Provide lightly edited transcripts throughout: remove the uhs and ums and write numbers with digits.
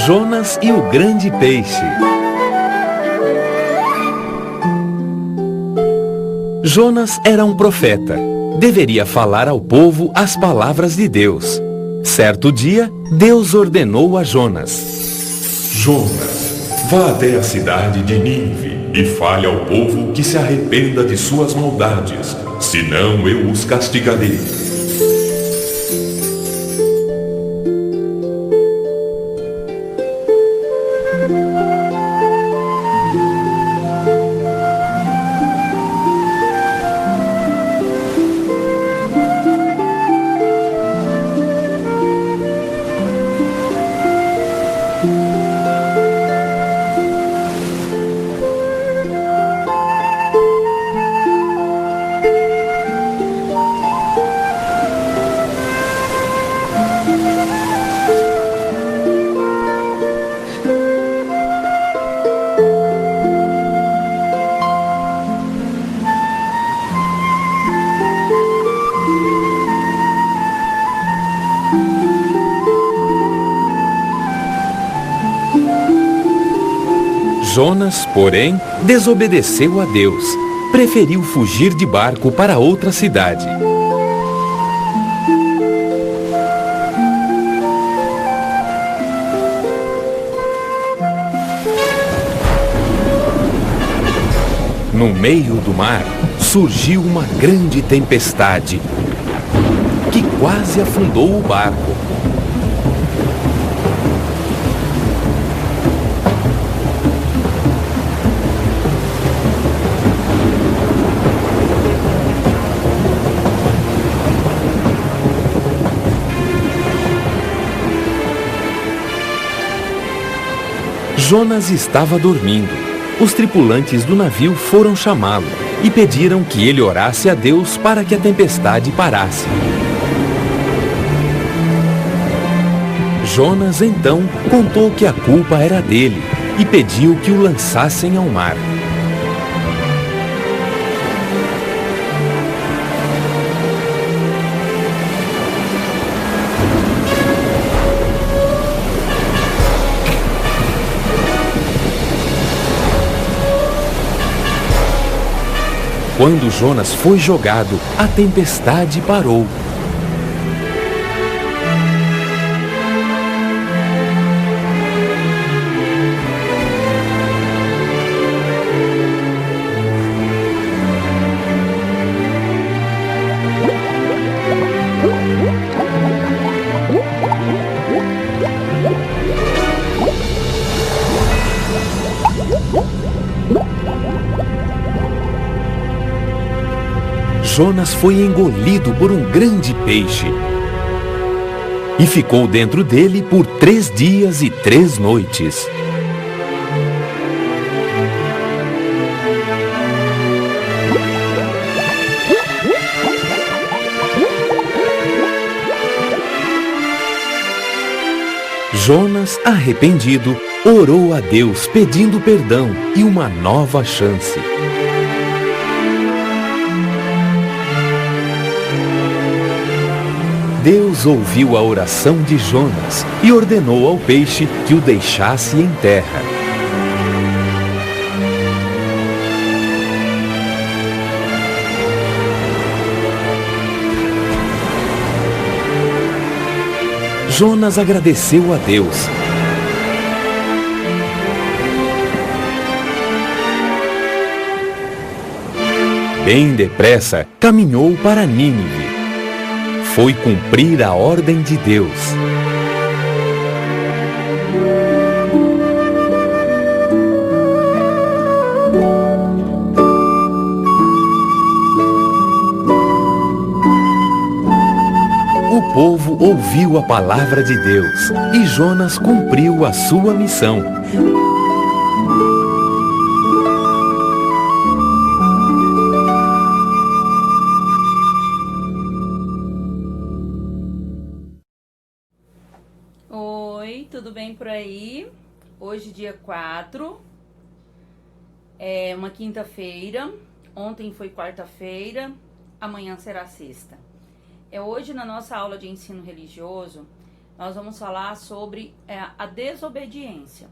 Jonas e o grande peixe. Jonas era um profeta. Deveria falar ao povo as palavras de Deus. Certo dia, Deus ordenou a Jonas: Jonas, vá até a cidade de Nínive e fale ao povo que se arrependa de suas maldades, senão eu os castigarei. Jonas, porém, desobedeceu a Deus. Preferiu fugir de barco para outra cidade. No meio do mar, surgiu uma grande tempestade que quase afundou o barco. Jonas estava dormindo. Os tripulantes do navio foram chamá-lo e pediram que ele orasse a Deus para que a tempestade parasse. Jonas, então, contou que a culpa era dele e pediu que o lançassem ao mar. Quando Jonas foi jogado, a tempestade parou. Jonas foi engolido por um grande peixe e ficou dentro dele por 3 dias e 3 noites. Jonas, arrependido, orou a Deus pedindo perdão e uma nova chance. Deus ouviu a oração de Jonas e ordenou ao peixe que o deixasse em terra. Jonas agradeceu a Deus. Bem depressa, caminhou para Nínive. Foi cumprir a ordem de Deus. O povo ouviu a palavra de Deus e Jonas cumpriu a sua missão. Oi, tudo bem por aí? Hoje, dia 4, é uma quinta-feira. Ontem foi quarta-feira, amanhã será sexta. Hoje na nossa aula de ensino religioso, nós vamos falar sobre a desobediência.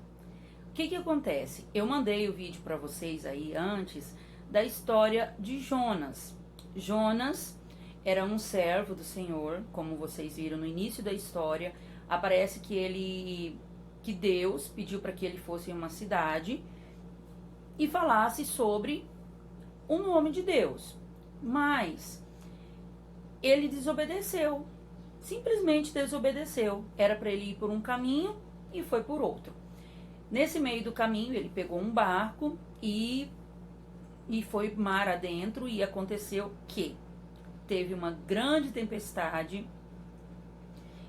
O que acontece? Eu mandei o vídeo para vocês aí antes da história de Jonas. Jonas era um servo do Senhor, como vocês viram no início da história. Aparece que Deus pediu para que ele fosse em uma cidade e falasse sobre um homem de Deus. Mas ele desobedeceu, simplesmente desobedeceu. Era para ele ir por um caminho e foi por outro. Nesse meio do caminho ele pegou um barco e foi mar adentro, e aconteceu que teve uma grande tempestade,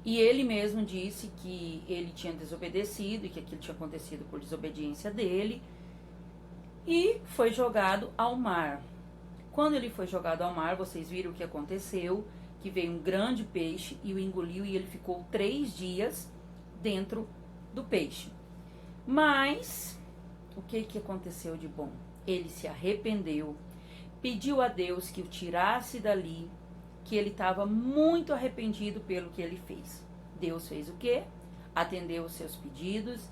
e ele mesmo disse que ele tinha desobedecido e que aquilo tinha acontecido por desobediência dele, e foi jogado ao mar. Quando ele foi jogado ao mar, vocês viram o que aconteceu, que veio um grande peixe e o engoliu, e ele ficou 3 dias dentro do peixe. Mas o que aconteceu de bom? Ele se arrependeu, pediu a Deus que o tirasse dali, que ele estava muito arrependido pelo que ele fez. Deus fez o quê? Atendeu os seus pedidos,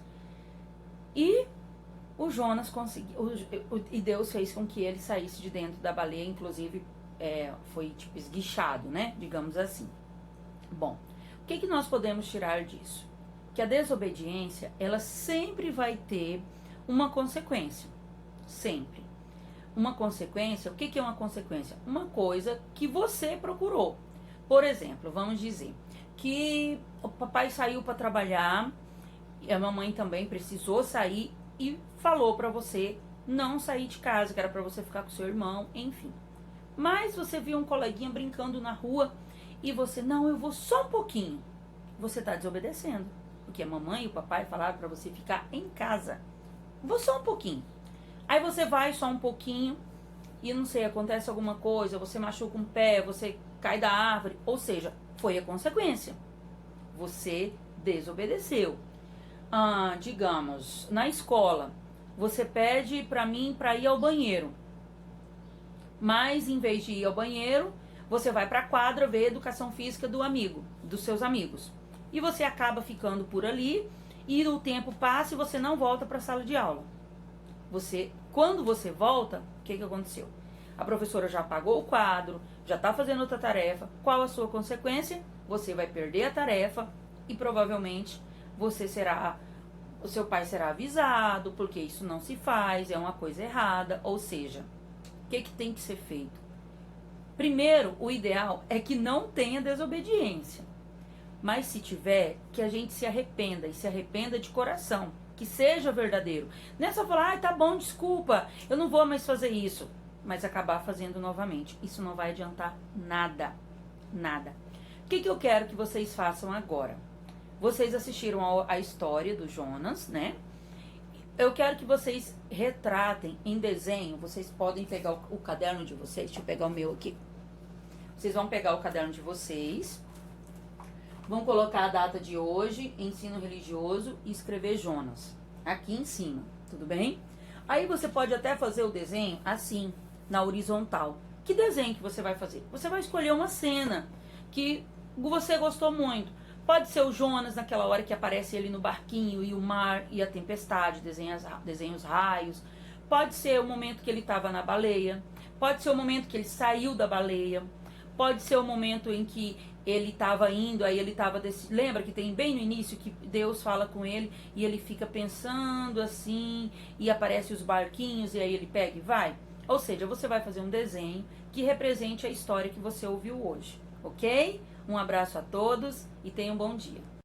e o Jonas conseguiu, e Deus fez com que ele saísse de dentro da baleia, inclusive foi tipo esguichado, né? Digamos assim. Bom, o que nós podemos tirar disso? Que a desobediência, ela sempre vai ter uma consequência. Sempre. Uma consequência, o que é uma consequência? Uma coisa que você procurou. Por exemplo, vamos dizer que o papai saiu para trabalhar, e a mamãe também precisou sair e falou para você não sair de casa, que era para você ficar com seu irmão, enfim. Mas você viu um coleguinha brincando na rua e você, não, eu vou só um pouquinho. Você está desobedecendo, porque a mamãe e o papai falaram para você ficar em casa. Vou só um pouquinho. Aí você vai só um pouquinho e não sei, acontece alguma coisa, você machuca um pé, você cai da árvore, ou seja, foi a consequência. Você desobedeceu. Digamos, na escola, você pede para mim para ir ao banheiro, mas em vez de ir ao banheiro, você vai para a quadra ver a educação física dos seus amigos, e você acaba ficando por ali, e o tempo passa e você não volta para a sala de aula. Quando você volta, o que aconteceu? A professora já apagou o quadro, já está fazendo outra tarefa. Qual a sua consequência? Você vai perder a tarefa e provavelmente o seu pai será avisado, porque isso não se faz, é uma coisa errada. Ou seja, o que tem que ser feito? Primeiro, o ideal é que não tenha desobediência. Mas se tiver, que a gente se arrependa, e se arrependa de coração, que seja verdadeiro. Não é só falar, tá bom, desculpa, eu não vou mais fazer isso, mas acabar fazendo novamente. Isso não vai adiantar nada, nada. O que eu quero que vocês façam agora? Vocês assistiram a história do Jonas, né? Eu quero que vocês retratem em desenho. Vocês podem pegar o caderno de vocês. Deixa eu pegar o meu aqui. Vocês vão pegar o caderno de vocês, vão colocar a data de hoje, ensino religioso, e escrever Jonas aqui em cima, tudo bem? Aí você pode até fazer o desenho assim, na horizontal. Que desenho que você vai fazer? Você vai escolher uma cena que você gostou muito. Pode ser o Jonas naquela hora que aparece ele no barquinho e o mar e a tempestade, desenha os raios. Pode ser o momento que ele estava na baleia. Pode ser o momento que ele saiu da baleia. Pode ser o momento em que ele estava indo, aí ele estava... Lembra que tem bem no início que Deus fala com ele e ele fica pensando assim, e aparece os barquinhos e aí ele pega e vai? Ou seja, você vai fazer um desenho que represente a história que você ouviu hoje, ok? Um abraço a todos e tenham um bom dia.